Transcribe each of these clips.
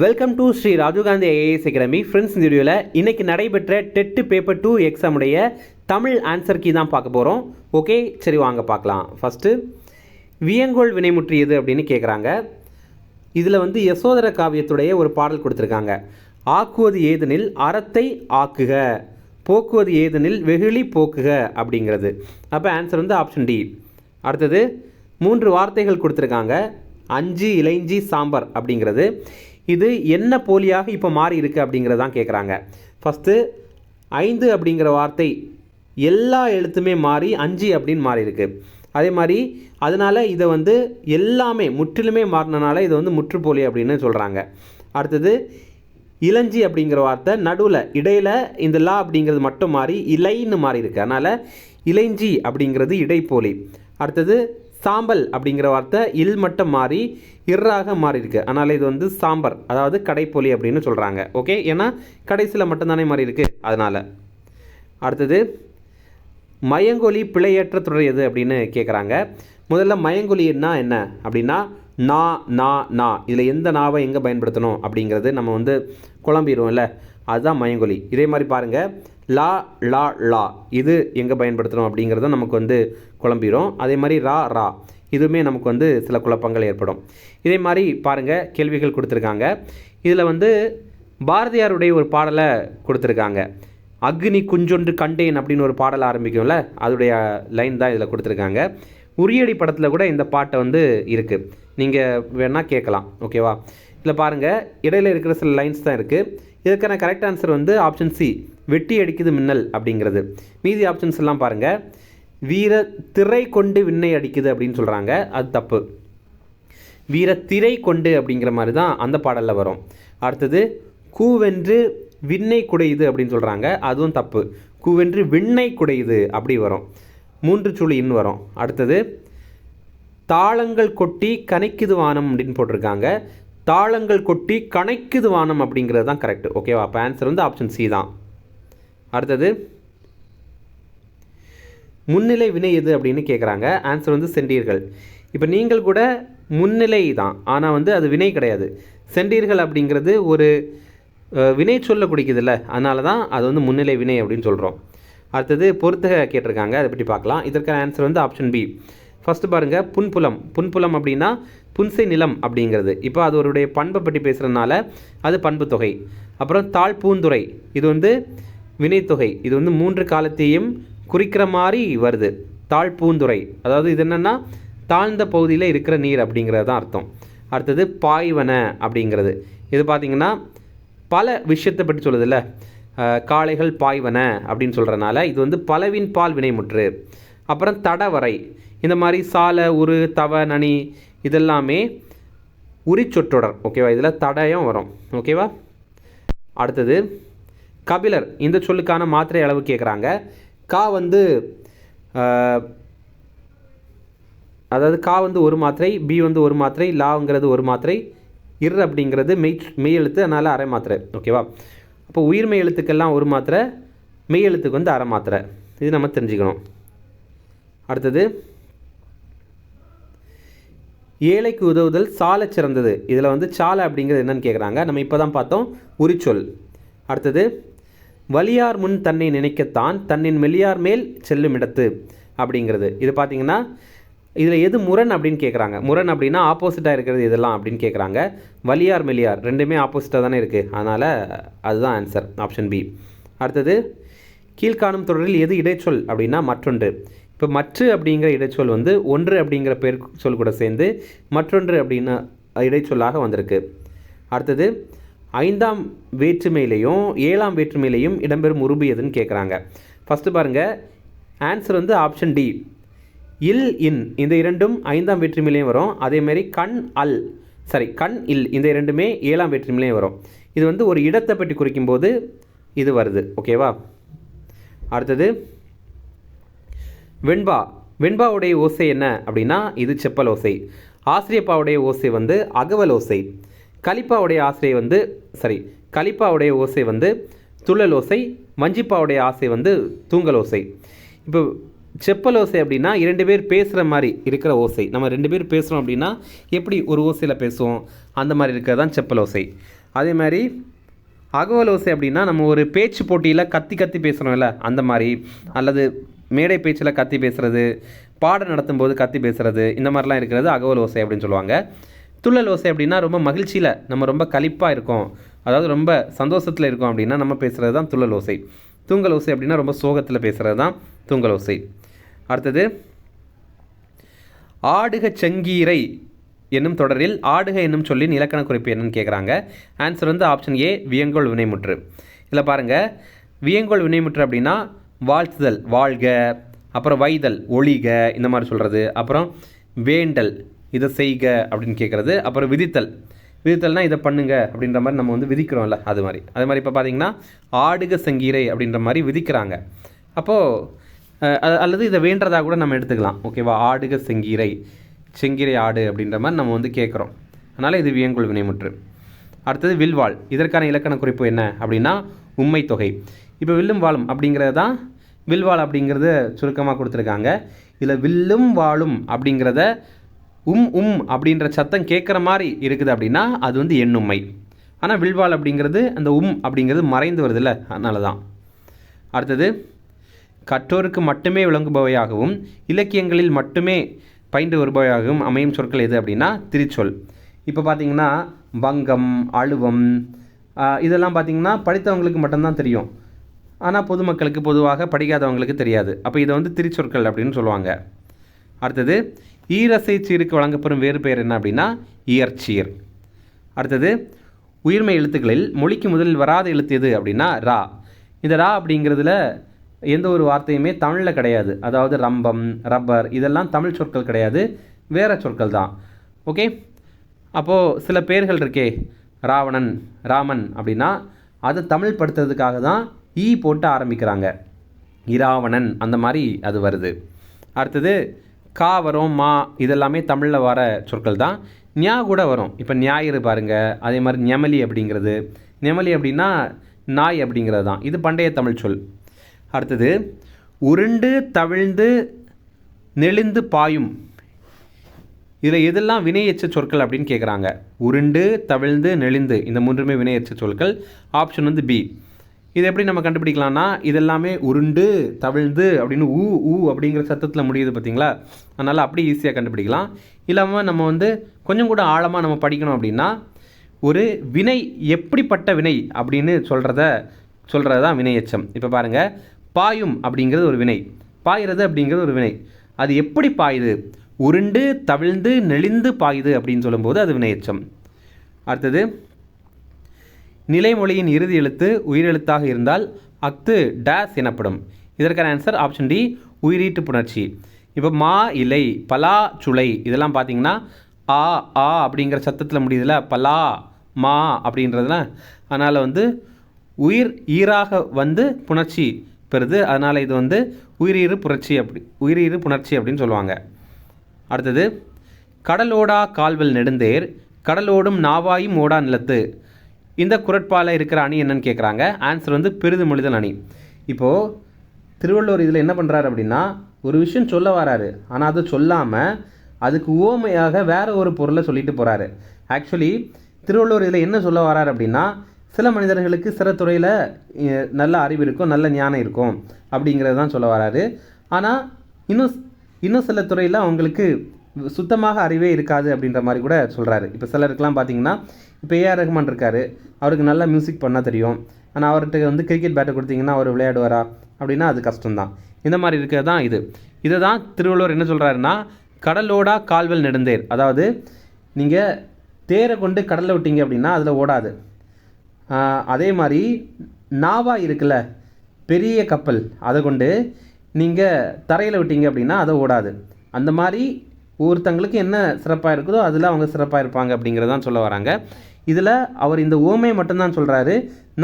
Welcome to Shri Rajiv Gandhi IAS academy. Friends, இந்த வீடியோவில் இன்றைக்கி நடைபெற்ற டெட் பேப்பர் 2 எக்ஸாமுடைய தமிழ் ஆன்சர் கீ தான் பார்க்க போகிறோம். ஓகே, சரி வாங்க பார்க்கலாம். ஃபஸ்ட்டு வியங்கோள் வினைமுற்று எது அப்படின்னு கேட்குறாங்க. இதில் வந்து யசோதர காவியத்துடைய ஒரு பாடல் கொடுத்துருக்காங்க. ஆக்குவது ஏதெனில் அறத்தை ஆக்குக, போக்குவது ஏதெனில் வெகுளி போக்குக அப்படிங்கிறது. அப்போ ஆன்சர் வந்து ஆப்ஷன் டி. அடுத்தது 3 வார்த்தைகள் கொடுத்துருக்காங்க. அஞ்சு இலைஞ்சி சாம்பார் அப்படிங்கிறது. இது என்ன போலியாக இப்போ மாறி இருக்குது அப்படிங்கிறது தான் கேட்குறாங்க. ஃபஸ்ட்டு 5 அப்படிங்கிற வார்த்தை எல்லா எழுத்துமே மாறி 5 அப்படின்னு மாறி இருக்குது. அதே மாதிரி அதனால் இதை வந்து எல்லாமே முற்றிலுமே மாறினால இதை வந்து முற்றுப்போலி அப்படின்னு சொல்கிறாங்க. அடுத்தது இளஞ்சி அப்படிங்கிற வார்த்தை நடுவில் இடையில் இந்த லா அப்படிங்கிறது மட்டும் மாறி இலைன்னு மாறி இருக்குது. அதனால் இளைஞ்சி அப்படிங்கிறது இடைப்போலி. அடுத்தது சாம்பல் அப்படிங்கிற வார்த்தை இல் மட்டும் மாறி இர்ராக மாறி இருக்கு. அதனால் இது வந்து சாம்பர், அதாவது கடைப்பொலி அப்படின்னு சொல்கிறாங்க. ஓகே, ஏன்னா கடைசியில் மட்டும்தானே மாறி இருக்குது, அதனால். அடுத்தது மயங்கொலி பிழையற்ற தொடர் எது அப்படின்னு கேட்குறாங்க. முதல்ல மயங்கொலின்னா என்ன அப்படின்னா நா நா நா, இதில் எந்த நாவை எங்கே பயன்படுத்தணும் அப்படிங்கிறது நம்ம வந்து குழம்பிடுவோம்ல, அதுதான் மயங்கொலி. இதே மாதிரி பாருங்கள், லா லா லா இது எங்கே பயன்படுத்தணும் அப்படிங்கிறதும் நமக்கு வந்து குழம்பிடும். அதே மாதிரி ரா ரா இதுவுமே நமக்கு வந்து சில குழப்பங்கள் ஏற்படும். இதே மாதிரி பாருங்கள், கேள்விகள் கொடுத்துருக்காங்க. இதில் வந்து பாரதியாருடைய ஒரு பாடலை கொடுத்துருக்காங்க. அக்னி குஞ்சொன்று கண்டேன் அப்படின்னு ஒரு பாடல் ஆரம்பிக்கும்ல, அதோடைய லைன் தான் இதில் கொடுத்துருக்காங்க. உரியடி படத்தில் கூட இந்த பாட்டை வந்து இருக்குது, நீங்கள் வேணால் கேட்கலாம். ஓகேவா? இதில் பாருங்கள், இடையில் இருக்கிற சில லைன்ஸ் தான் இருக்குது. இதுக்கான கரெக்ட் ஆன்சர் வந்து ஆப்ஷன் சி, வெட்டி அடிக்குது மின்னல் அப்படிங்கிறது. மீதி ஆப்ஷன்ஸ் எல்லாம் பாருங்கள், வீர திரை கொண்டு விண்ணை அடிக்குது அப்படின்னு சொல்கிறாங்க, அது தப்பு. வீர திரை கொண்டு அப்படிங்கிற மாதிரி தான் அந்த பாடலில் வரும். அடுத்தது கூவென்று விண்ணை குடையுது அப்படின்னு சொல்கிறாங்க, அதுவும் தப்பு. கூவென்று விண்ணை குடையுது அப்படி வரும், 3 சுழி இன்னு வரும். அடுத்தது தாளங்கள் கொட்டி கணைக்குது வானம் அப்படின்னு போட்டிருக்காங்க. தாளங்கள் கொட்டி கணைக்குது வானம் அப்படிங்கிறது தான் கரெக்ட். ஓகேவா? அப்போ ஆன்சர் வந்து ஆப்ஷன் சி தான். அடுத்தது முன்னிலை வினை எது அப்படின்னு கேட்குறாங்க. ஆன்சர் வந்து சென்றீர்கள். இப்போ நீங்கள் கூட முன்னிலை தான், ஆனால் வந்து அது வினை கிடையாது. சென்றீர்கள் அப்படிங்கிறது ஒரு வினை சொல்ல குடிக்குதுல்ல, அதனால தான் அது வந்து முன்னிலை வினை அப்படின்னு சொல்கிறோம். அடுத்தது பொறுத்துக கேட்டிருக்காங்க, அதை பற்றி பார்க்கலாம். இதற்கான ஆன்சர் வந்து ஆப்ஷன் பி. ஃபஸ்ட்டு பாருங்கள், புன்புலம். புன்புலம் அப்படின்னா புன்சை நிலம் அப்படிங்கிறது. இப்போ அது ஒரு பண்பை பற்றி பேசுகிறதுனால அது பண்பு தொகை. அப்புறம் தாழ் பூந்துறை, இது வந்து வினைத்தொகை. இது வந்து 3 காலத்தையும் குறிக்கிற மாதிரி வருது. தாழ் பூந்துறை, அதாவது இது என்னென்னா தாழ்ந்த பகுதியில் இருக்கிற நீர் அப்படிங்கிறது தான் அர்த்தம். அடுத்தது பாய்வன அப்படிங்கிறது, இது பார்த்திங்கன்னா பல விஷயத்தை பற்றி சொல்லுதில்ல, காளைகள் பாய்வன அப்படின்னு சொல்கிறனால இது வந்து பலவின் பால் வினைமுற்று. அப்புறம் தடவரை, இந்த மாதிரி சால உரு தவ நனி இதெல்லாமே உரிச்சொற்றொடர். ஓகேவா? இதில் தடயம் வரும். ஓகேவா? அடுத்தது கபிலர், இந்த சொல்லுக்கான மாத்திரை அளவு கேட்குறாங்க. கா வந்து அதாவது கா வந்து ஒரு மாத்திரை, பி வந்து ஒரு மாத்திரை, லாங்கிறது ஒரு மாத்திரை, இர் அப்படிங்கிறது மெய் எழுத்து, அதனால் அரை மாத்திரை. ஓகேவா? அப்போ உயிர்மெய் எழுத்துக்கெல்லாம் ஒரு மாத்திரை, மெய் எழுத்துக்கு வந்து அரை மாத்திரை. இது நம்ம தெரிஞ்சுக்கணும். அடுத்தது ஏழைக்கு உதவுதல் சால சிறந்தது. இதில் வந்து சாலை அப்படிங்கிறது என்னன்னு கேட்குறாங்க. நம்ம இப்போ தான் பார்த்தோம், உரிச்சொல். அடுத்தது வலியார் முன் தன்னை நினைக்கத்தான் தன்னின் மெலியார் மேல் செல்லும் இடத்து அப்படிங்கிறது. இது பார்த்திங்கன்னா இதில் எது முரண் அப்படின்னு கேட்குறாங்க. முரண் அப்படின்னா ஆப்போசிட்டாக இருக்கிறது இதெல்லாம் அப்படின்னு கேட்குறாங்க. வலியார் மெலியார் ரெண்டுமே ஆப்போசிட்டாக தானே இருக்குது, அதனால் அதுதான் ஆன்சர், ஆப்ஷன் பி. அடுத்தது கீழ்காணும் தொடரில் எது இடைச்சொல் அப்படின்னா மற்றொன்று. இப்போ மற்ற அப்படிங்கிற இடைச்சொல் வந்து ஒன்று அப்படிங்கிற பேர் சொல் கூட சேர்ந்து மற்றொன்று அப்படின்னா இடைச்சொல்லாக வந்திருக்கு. அடுத்தது 5ஆம் வேற்றுமையிலையும் 7ஆம் வேற்றுமையிலையும் இடம்பெறும் உருபு எதுன்னு கேட்குறாங்க. ஃபஸ்ட்டு பாருங்கள், ஆன்சர் வந்து ஆப்ஷன் டி, இல் இன் இந்த இரண்டும் 5ஆம் வேற்றுமையிலையும் வரும். அதேமாரி கண் இல் இந்த இரண்டுமே 7ஆம் வேற்றுமையிலையும் வரும். இது வந்து ஒரு இடத்தை பற்றி குறிக்கும்போது இது வருது. ஓகேவா? அடுத்தது வெண்பா. வெண்பாவுடைய ஓசை என்ன அப்படின்னா இது செப்பல் ஓசை. ஆசிரியப்பாவுடைய ஓசை வந்து அகவல் ஓசை. கலிப்பாவுடைய ஓசை வந்து துள்ளல் ஓசை. வஞ்சிப்பாவுடைய ஆசை வந்து தூங்கல் ஓசை. இப்போ செப்பல் ஓசை அப்படின்னா 2 பேர் பேசுகிற மாதிரி இருக்கிற ஓசை. நம்ம 2 பேர் பேசுகிறோம் அப்படின்னா எப்படி ஒரு ஓசையில் பேசுவோம், அந்த மாதிரி இருக்கிறது தான் செப்பல் ஓசை. அதே மாதிரி அகவல் ஓசை அப்படின்னா நம்ம ஒரு பேச்சு போட்டியில் கத்தி கத்தி பேசுகிறோம்ல அந்த மாதிரி, அல்லது மேடை பேச்சில் கத்தி பேசுகிறது, பாடம் நடத்தும்போது கத்தி பேசுகிறது, இந்த மாதிரிலாம் இருக்கிறது அகவல் ஓசை அப்படின்னு சொல்லுவாங்க. துள்ளல் ஓசை அப்படின்னா ரொம்ப மகிழ்ச்சியில் நம்ம ரொம்ப களிப்பாக இருக்கோம், அதாவது ரொம்ப சந்தோஷத்தில் இருக்கோம் அப்படின்னா நம்ம பேசுகிறது தான் துள்ளல் ஓசை. தூங்கல் ஓசை அப்படின்னா ரொம்ப சோகத்தில் பேசுகிறது தான் தூங்கல் ஓசை. அடுத்தது ஆடுக செங்கீரை என்னும் தொடரில் ஆடுக என்னும் சொல்லின் இலக்கண குறிப்பு என்னன்னு கேட்குறாங்க. ஆன்சர் வந்து ஆப்ஷன் ஏ, வியங்கோள் வினைமுற்று. இதில் பாருங்கள், வியங்கோள் வினைமுற்று அப்படின்னா வாழ்த்துதல், வாழ்க, அப்புறம் வைதல், ஒளிக, இந்த மாதிரி சொல்கிறது. அப்புறம் வேண்டல், இதை செய்க அப்படின்னு கேட்குறது. அப்புறம் விதித்தல், விதித்தல்னால் இதை பண்ணுங்க அப்படின்ற மாதிரி நம்ம வந்து விதிக்கிறோம்ல அது மாதிரி. அதே மாதிரி இப்போ பார்த்தீங்கன்னா ஆடுக செங்கீரை அப்படின்ற மாதிரி விதிக்கிறாங்க. அப்போது அல்லது இதை வேண்டதாக கூட நம்ம எடுத்துக்கலாம். ஓகேவா, ஆடுக செங்கீரை, செங்கீரை ஆடு அப்படின்ற மாதிரி நம்ம வந்து கேட்குறோம். அதனால் இது வியங்கோள் வினைமுற்று. அடுத்தது வில்வாள். இதற்கான இலக்கண குறிப்பு என்ன அப்படின்னா உண்மை தொகை. இப்போ வில்லும் வாழும் அப்படிங்கிறது தான் வில்வாள் அப்படிங்கிறத சுருக்கமாக கொடுத்துருக்காங்க. இதில் வில்லும் வாழும் அப்படிங்கிறத அப்படின்ற சத்தம் கேட்குற மாதிரி இருக்குது அப்படின்னா அது வந்து எண்ணும்மை. ஆனால் வில்வாள் அப்படிங்கிறது அந்த அப்படிங்கிறது மறைந்து வருது இல்லை, அதனால தான். அடுத்தது கற்றோருக்கு மட்டுமே விளங்குபவையாகவும் இலக்கியங்களில் மட்டுமே பயின்று வருபவையாகவும் அமையும் சொற்கள் எது அப்படின்னா திரிச்சொல். இப்போ பார்த்தீங்கன்னா வங்கம், அழுவம், இதெல்லாம் பார்த்திங்கன்னா படித்தவங்களுக்கு மட்டும்தான் தெரியும், ஆனால் பொதுமக்களுக்கு பொதுவாக படிக்காதவங்களுக்கு தெரியாது. அப்போ இதை வந்து திரிச்சொற்கள் அப்படின்னு சொல்லுவாங்க. அடுத்தது ஈரசை சீருக்கு வழங்கப்பெறும் வேறு பெயர் என்ன அப்படின்னா இயற்சீர். அடுத்தது உயிர்மை எழுத்துக்களில் மொழிக்கு முதலில் வராத எழுத்து எது அப்படின்னா ரா. இந்த ரா அப்படிங்கிறதுல எந்த ஒரு வார்த்தையுமே தமிழில் கிடையாது. அதாவது ரம்பம், ரப்பர், இதெல்லாம் தமிழ் சொற்கள் கிடையாது, வேறு சொற்கள் தான். ஓகே, அப்போது சில பெயர்கள் இருக்கே, ராவணன், ராமன் அப்படின்னா அதை தமிழ் படுத்துறதுக்காக தான் ஈ போட்டு ஆரம்பிக்கிறாங்க, இராவணன், அந்த மாதிரி அது வருது. அடுத்தது கா வரும், மா, இதெல்லாமே தமிழில் வர சொற்கள் தான். ஞா கூட வரும். இப்போ ஞாயிறு பாருங்கள். அதே மாதிரி நெமலி அப்படிங்கிறது, நெமலி அப்படின்னா நாய் அப்படிங்கிறது தான், இது பண்டைய தமிழ் சொல். அடுத்தது உருண்டு தவிழ்ந்து நெளிந்து பாயும், இதில் எதெல்லாம் வினையெச்ச சொற்கள் அப்படின்னு கேட்குறாங்க. உருண்டு, தவிழ்ந்து, நெளிந்து, இந்த மூன்றுமே வினையெச்ச சொற்கள். ஆப்ஷன் வந்து பி. இது எப்படி நம்ம கண்டுபிடிக்கலாம்னா இதெல்லாமே உருண்டு தவிழ்ந்து அப்படின்னு ஊ அப்படிங்கிற சத்தத்தில் முடியுது பார்த்தீங்களா, அதனால் அப்படி ஈஸியாக கண்டுபிடிக்கலாம். இல்லாமல் நம்ம வந்து கொஞ்சம் கூட ஆழமாக நம்ம படிக்கணும் அப்படின்னா ஒரு வினை எப்படிப்பட்ட வினை அப்படின்னு சொல்கிறது தான் வினையெச்சம். இப்போ பாருங்கள், பாயும் அப்படிங்கிறது ஒரு வினை, பாயிறது அப்படிங்கிறது ஒரு வினை. அது எப்படி பாயுது, உருண்டு தவிழ்ந்து நெளிந்து பாயுது அப்படின்னு சொல்லும்போது அது வினையெச்சம். அடுத்தது நிலைமொழியின் இறுதி எழுத்து உயிரெழுத்தாக இருந்தால் அஃது டேஸ் எனப்படும். இதற்கான ஆன்சர் ஆப்ஷன் டி, உயிரீட்டு புணர்ச்சி. இப்போ மா, இலை, பலா, சுளை, இதெல்லாம் பார்த்தீங்கன்னா ஆ அப்படிங்கிற சத்தத்தில் முடியுதுல, பலா, மா அப்படின்றதுல, அதனால் வந்து உயிர் ஈராக வந்து புணர்ச்சி பெறுது, அதனால் இது வந்து உயிரீறு புணர்ச்சி அப்படின்னு சொல்லுவாங்க. அடுத்தது கடலோடா கால்வல் நெடுந்தேர் கடலோடும் நாவாயும் ஓடா நிலத்து, இந்த குரட்பால இருக்கிற அணி என்னன்னு கேட்குறாங்க. ஆன்சர் வந்து பெரிது மொழிதல் அணி. இப்போது திருவள்ளுவர் இதில் என்ன பண்ணுறாரு அப்படின்னா ஒரு விஷயம் சொல்ல வராரு, ஆனால் அதை சொல்லாமல் அதுக்கு உவமையாக வேறு ஒரு பொருளை சொல்லிட்டு போகிறாரு. ஆக்சுவலி திருவள்ளுவர் இதில் என்ன சொல்ல வராரு அப்படின்னா சில மனிதர்களுக்கு சில துறையில் நல்ல அறிவு இருக்கும், நல்ல ஞானம் இருக்கும் அப்படிங்கிறது தான் சொல்ல வராரு. ஆனால் இன்னும் சில துறையில் அவங்களுக்கு சுத்தமாக அறிவே இருக்காது அப்படின்ற மாதிரி கூட சொல்கிறாரு. இப்போ சிலருக்கெலாம் பார்த்தீங்கன்னா இப்போ ஏஆர் ரஹ்மான் இருக்கார், அவருக்கு நல்லா மியூசிக் பண்ண தெரியும், ஆனால் அவர்கிட்ட வந்து கிரிக்கெட் பேட்டை கொடுத்தீங்கன்னா அவர் விளையாடுவாரா அப்படின்னா அது கஷ்டம்தான். இந்த மாதிரி இருக்கிறது தான் இதை தான் திருவள்ளுவர் என்ன சொல்கிறாருன்னா கடலோடா கால்வல் நெடுந்தேர், அதாவது நீங்கள் தேரை கொண்டு கடலில் விட்டீங்க அப்படின்னா அதில் ஓடாது. அதே மாதிரி நாவா இருக்குல்ல, பெரிய கப்பல், அதை கொண்டு நீங்கள் தரையில் விட்டீங்க அப்படின்னா அதை ஓடாது. அந்த மாதிரி ஒருத்தங்களுக்கு என்ன சிறப்பாக இருக்குதோ அதில் அவங்க சிறப்பாக இருப்பாங்க அப்படிங்கிறதான் சொல்ல வராங்க. இதில் அவர் இந்த ஓமையை மட்டும்தான் சொல்கிறாரு,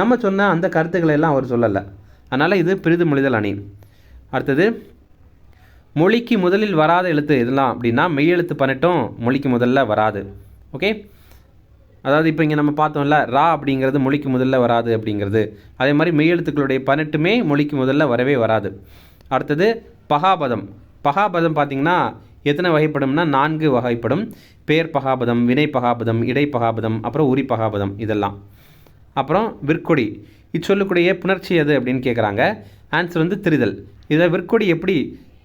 நம்ம சொன்ன அந்த கருத்துக்களை எல்லாம் அவர் சொல்லலை. அதனால் இது பெரிது மொழிதல் அணி. அடுத்தது மொழிக்கு முதலில் வராத எழுத்து இதெல்லாம் அப்படின்னா மெய்யெழுத்து 18 மொழிக்கு முதல்ல வராது. ஓகே, அதாவது இப்போ இங்கே நம்ம பார்த்தோம்ல ரா அப்படிங்கிறது மொழிக்கு முதல்ல வராது அப்படிங்கிறது, அதே மாதிரி மெய்யெழுத்துக்களுடைய 18மே மொழிக்கு முதல்ல வரவே வராது. அடுத்தது பகாபதம். பகாபதம் பார்த்திங்கன்னா எத்தனை வகைப்படும்னா 4 வகைப்படும். பெயர் பகாபதம், வினை பகாபதம், இடை பகாபதம், அப்புறம் உரி பகாபதம் இதெல்லாம். அப்புறம் விற்கொடி, இச்சொல்லுக்குடைய புணர்ச்சி எது அப்படின்னு கேட்குறாங்க. ஆன்சர் வந்து திரிதல். இதில் விற்கொடி எப்படி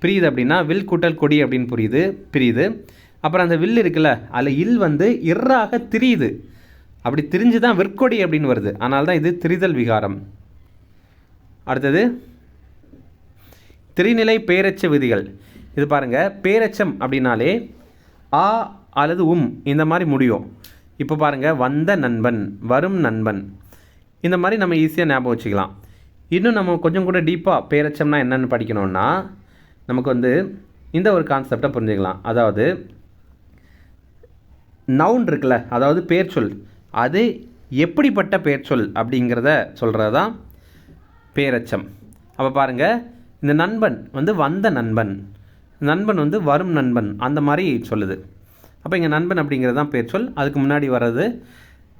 பிரியுது அப்படின்னா வில் கூட்டல் கொடி அப்படின்னு பிரியுது. அப்புறம் அந்த வில் இருக்குல்ல, அதில் இல் வந்து இறாக திரியுது. அப்படி திரிஞ்சு தான் விற்கொடி அப்படின்னு வருது. அதனால தான் இது திரிதல் விகாரம். அடுத்தது திரிநிலை பேரெச்ச விதிகள். இது பாருங்கள், பேரெச்சம் அப்படின்னாலே ஆ அல்லது இந்த மாதிரி முடியும். இப்போ பாருங்கள், வந்த நண்பன், வரும் நண்பன், இந்த மாதிரி நம்ம ஈஸியாக ஞாபகம் வச்சுக்கலாம். இன்னும் நம்ம கொஞ்சம் கூட டீப்பாக பேரெச்சம்னா என்னென்னு படிக்கணும்னா நமக்கு வந்து இந்த ஒரு கான்செப்டை புரிஞ்சுக்கலாம். அதாவது நவுன் இருக்குல்ல, அதாவது பேர் சொல், அது எப்படிப்பட்ட பேர் சொல் அப்படிங்கிறத சொல்கிறது தான் பேரெச்சம். அப்போ பாருங்கள், இந்த நண்பன் வந்து வந்த நண்பன், நண்பன் வந்து வரும் நண்பன், அந்த மாதிரி சொல்லுது. அப்போ இங்கே நண்பன் அப்படிங்கிறது தான் பேர் சொல், அதுக்கு முன்னாடி வர்றது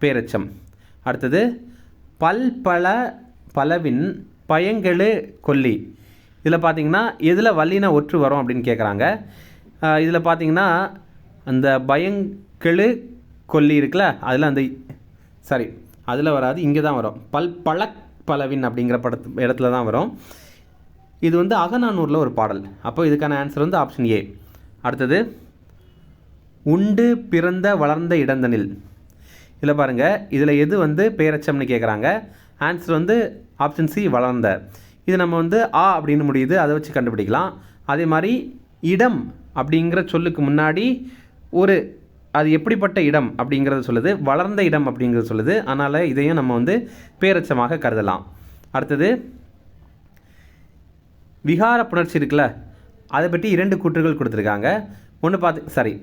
பேரெச்சம். அடுத்தது பல்பல பலவின் பயங்கெழு கொல்லி. இதில் பார்த்தீங்கன்னா எதில் வல்லின ஒற்று வரும் அப்படின்னு கேட்குறாங்க. இதில் பார்த்தீங்கன்னா அந்த பயங்கெழு கொல்லி இருக்குல்ல, அதில் அந்த அதில் வராது, இங்கே தான் வரும். பலவின் அப்படிங்கிற இடத்துல தான் வரும். இது வந்து அகநானூரில் ஒரு பாடல். அப்போ இதுக்கான ஆன்சர் வந்து ஆப்ஷன் ஏ. அடுத்தது உண்டு பிறந்த வளர்ந்த இடந்தனில். இதில் பாருங்கள், இதில் எது வந்து பேரச்சம்னு கேட்குறாங்க. ஆன்சர் வந்து ஆப்ஷன் சி, வளர்ந்த. இது நம்ம வந்து ஆ அப்படின்னு முடியுது, அதை வச்சு கண்டுபிடிக்கலாம். அதே மாதிரி இடம் அப்படிங்கிற சொல்லுக்கு முன்னாடி அது எப்படிப்பட்ட இடம் அப்படிங்கிறத சொல்லுது, வளர்ந்த இடம் அப்படிங்கிறது சொல்லுது. அதனால் இதையும் நம்ம வந்து பேரச்சமாக கருதலாம். அடுத்தது விகார புணர்ச்சி இருக்குல்ல, அதை பற்றி 2 கூற்றுகள் கொடுத்துருக்காங்க. ஒன்று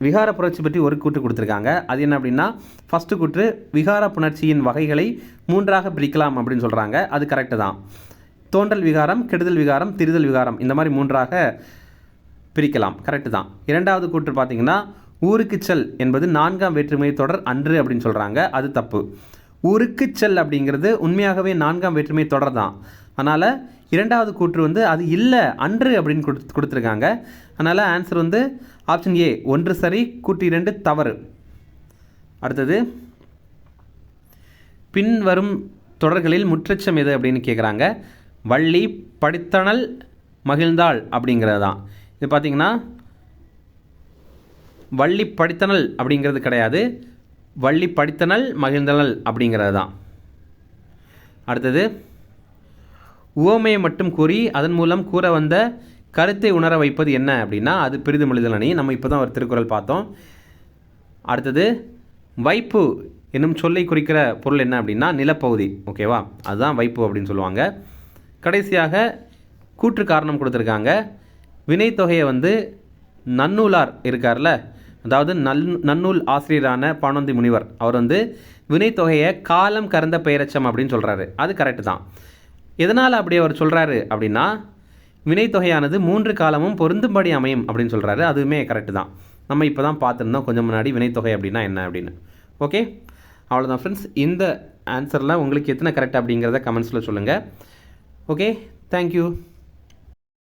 விகார புணர்ச்சி பற்றி ஒரு கூற்று கொடுத்துருக்காங்க. அது என்ன அப்படின்னா, ஃபஸ்ட்டு கூற்று விகார புணர்ச்சியின் வகைகளை 3ஆக பிரிக்கலாம் அப்படின்னு சொல்கிறாங்க. அது கரெக்டு தான். தோன்றல் விகாரம், கெடுதல் விகாரம், திரிதல் விகாரம், இந்த மாதிரி 3ஆக பிரிக்கலாம், கரெக்டு தான். 2வது கூற்று பார்த்தீங்கன்னா ஊருக்கு செல் என்பது 4ஆம் வேற்றுமை தொடர் அன்று அப்படின்னு சொல்கிறாங்க. அது தப்பு. ஊருக்கு செல் அப்படிங்கிறது உண்மையாகவே 4ஆம் வேற்றுமை தொடர் தான். அதனால் 2வது கூற்று வந்து அது இல்லை, அன்று அப்படின்னு கொடுத்துருக்காங்க. அதனால் ஆன்சர் வந்து ஆப்ஷன் ஏ, 1 சரி, கூற்று 2 தவறு. அடுத்தது பின்வரும் தொடர்களில் முற்றச்சம் எது அப்படின்னு கேட்குறாங்க. வள்ளி படித்தனல் மகிழ்ந்தாள் அப்படிங்கிறது தான். இது பார்த்திங்கன்னா வள்ளி படித்தனல் அப்படிங்கிறது கிடையாது, வள்ளி படித்தனல் மகிழ்ந்தனல் அப்படிங்கிறது தான். அடுத்தது உவமையை மட்டும் கூறி அதன் மூலம் கூற வந்த கருத்தை உணர வைப்பது என்ன அப்படின்னா அது பிரிதுமொழிதல் அணி. நம்ம இப்போ தான் ஒரு திருக்குறள் பார்த்தோம். அடுத்தது வைப்பு என்னும் சொல்லை குறிக்கிற பொருள் என்ன அப்படின்னா நிலப்பகுதி. ஓகேவா, அதுதான் வைப்பு அப்படின்னு சொல்லுவாங்க. கடைசியாக கூற்று காரணம் கொடுத்துருக்காங்க. வினைத்தொகையை வந்து நன்னூலார் இருக்கார்ல, அதாவது நன்னூல் ஆசிரியரான பானந்தி முனிவர், அவர் வந்து வினைத்தொகையை காலம் கறந்த பெயரச்சம் அப்படின்னு சொல்கிறாரு. அது கரெக்டு தான். எதனால் அப்படி அவர் சொல்கிறாரு அப்படின்னா வினைத்தொகையானது 3 காலமும் பொருந்தும்படி அமையும் அப்படின்னு சொல்கிறாரு. அதுவுமே கரெக்டு தான். நம்ம இப்போ தான் பார்த்துருந்தோம் கொஞ்சம் முன்னாடி வினைத்தொகை அப்படின்னா என்ன அப்படின்னு. ஓகே, அவ்வளோதான் ஃப்ரெண்ட்ஸ். இந்த ஆன்சரில் உங்களுக்கு எத்தனை கரெக்ட் அப்படிங்கிறத கமெண்ட்ஸில் சொல்லுங்கள். Okay, thank you.